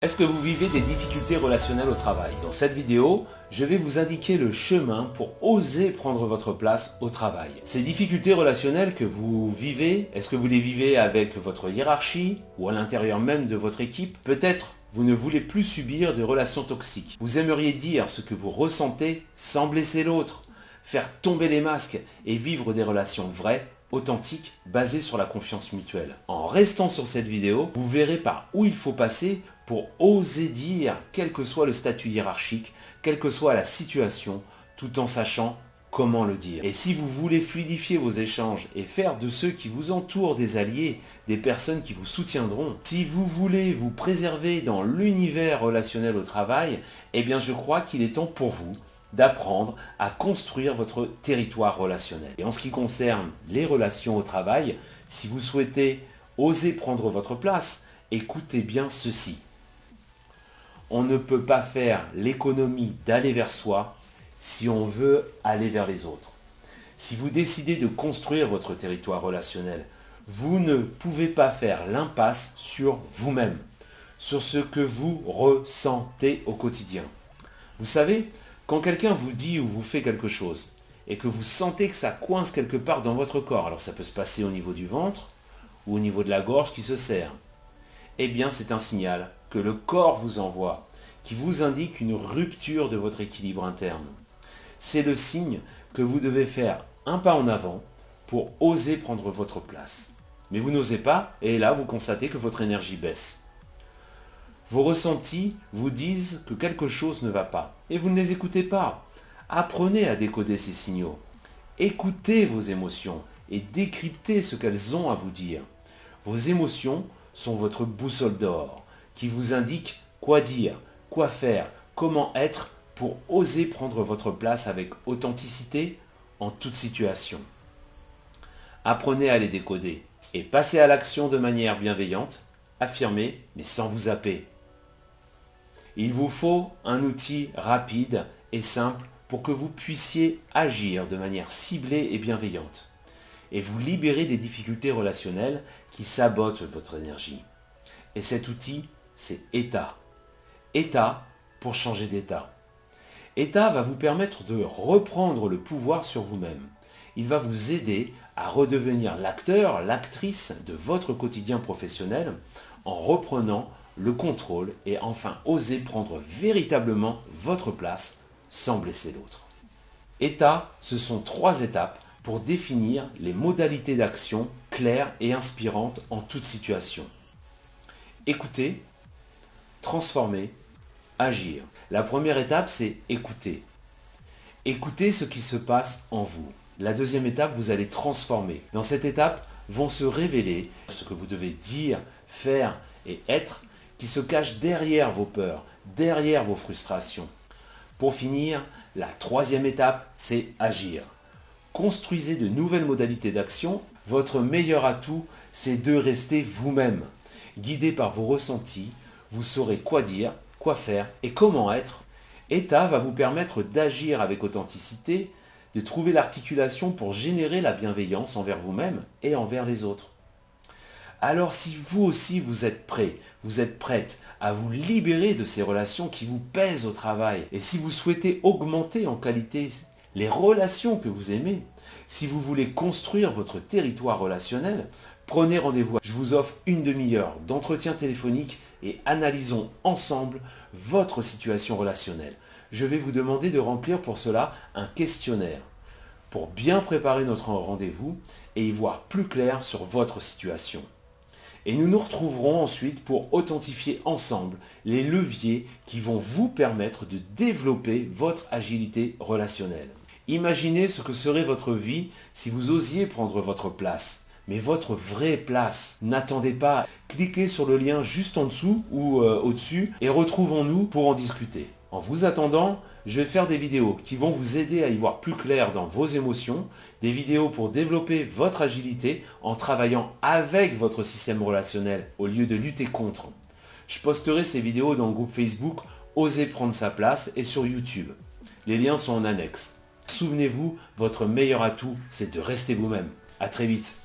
Est-ce que vous vivez des difficultés relationnelles au travail? Dans cette vidéo, je vais vous indiquer le chemin pour oser prendre votre place au travail. Ces difficultés relationnelles que vous vivez, est-ce que vous les vivez avec votre hiérarchie ou à l'intérieur même de votre équipe? Peut-être vous ne voulez plus subir des relations toxiques. Vous aimeriez dire ce que vous ressentez sans blesser l'autre, faire tomber les masques et vivre des relations vraies, authentiques, basées sur la confiance mutuelle. En restant sur cette vidéo, vous verrez par où il faut passer pour oser dire, quel que soit le statut hiérarchique, quelle que soit la situation, tout en sachant comment le dire. Et si vous voulez fluidifier vos échanges et faire de ceux qui vous entourent des alliés, des personnes qui vous soutiendront, si vous voulez vous préserver dans l'univers relationnel au travail, eh bien je crois qu'il est temps pour vous d'apprendre à construire votre territoire relationnel. Et en ce qui concerne les relations au travail, si vous souhaitez oser prendre votre place, écoutez bien ceci. On ne peut pas faire l'économie d'aller vers soi si on veut aller vers les autres. Si vous décidez de construire votre territoire relationnel, vous ne pouvez pas faire l'impasse sur vous-même, sur ce que vous ressentez au quotidien. Vous savez, quand quelqu'un vous dit ou vous fait quelque chose et que vous sentez que ça coince quelque part dans votre corps, alors ça peut se passer au niveau du ventre ou au niveau de la gorge qui se serre, eh bien c'est un signal que le corps vous envoie, qui vous indique une rupture de votre équilibre interne. C'est le signe que vous devez faire un pas en avant pour oser prendre votre place. Mais vous n'osez pas et là vous constatez que votre énergie baisse. Vos ressentis vous disent que quelque chose ne va pas et vous ne les écoutez pas. Apprenez à décoder ces signaux. Écoutez vos émotions et décryptez ce qu'elles ont à vous dire. Vos émotions sont votre boussole d'or qui vous indique quoi dire, quoi faire, comment être pour oser prendre votre place avec authenticité en toute situation. Apprenez à les décoder et passez à l'action de manière bienveillante, affirmée mais sans vous zapper. Il vous faut un outil rapide et simple pour que vous puissiez agir de manière ciblée et bienveillante et vous libérer des difficultés relationnelles qui sabotent votre énergie. Et cet outil, c'est ETA. ETA pour changer d'état. ETA va vous permettre de reprendre le pouvoir sur vous-même. Il va vous aider à redevenir l'acteur, l'actrice de votre quotidien professionnel en reprenant le contrôle et enfin oser prendre véritablement votre place sans blesser l'autre. ETA, ce sont 3 étapes pour définir les modalités d'action claires et inspirantes en toute situation. Écouter, transformer, agir. La première étape, c'est écouter. Écoutez ce qui se passe en vous. La deuxième étape, vous allez transformer. Dans cette étape, vont se révéler ce que vous devez dire, faire et être qui se cache derrière vos peurs, derrière vos frustrations. Pour finir, la troisième étape, c'est agir. Construisez de nouvelles modalités d'action. Votre meilleur atout, c'est de rester vous-même. Guidé par vos ressentis, vous saurez quoi dire, quoi faire et comment être. ETA va vous permettre d'agir avec authenticité, de trouver l'articulation pour générer la bienveillance envers vous-même et envers les autres. Alors si vous aussi vous êtes prêt, vous êtes prête à vous libérer de ces relations qui vous pèsent au travail, et si vous souhaitez augmenter en qualité les relations que vous aimez, si vous voulez construire votre territoire relationnel, prenez rendez-vous. Je vous offre une demi-heure d'entretien téléphonique et analysons ensemble votre situation relationnelle. Je vais vous demander de remplir pour cela un questionnaire pour bien préparer notre rendez-vous et y voir plus clair sur votre situation. Et nous nous retrouverons ensuite pour authentifier ensemble les leviers qui vont vous permettre de développer votre agilité relationnelle. Imaginez ce que serait votre vie si vous osiez prendre votre place. Mais votre vraie place. N'attendez pas, cliquez sur le lien juste en dessous ou au-dessus et retrouvons-nous pour en discuter. En vous attendant, je vais faire des vidéos qui vont vous aider à y voir plus clair dans vos émotions, des vidéos pour développer votre agilité en travaillant avec votre système relationnel au lieu de lutter contre. Je posterai ces vidéos dans le groupe Facebook Oser prendre sa place et sur YouTube. Les liens sont en annexe. Souvenez-vous, votre meilleur atout, c'est de rester vous-même. À très vite.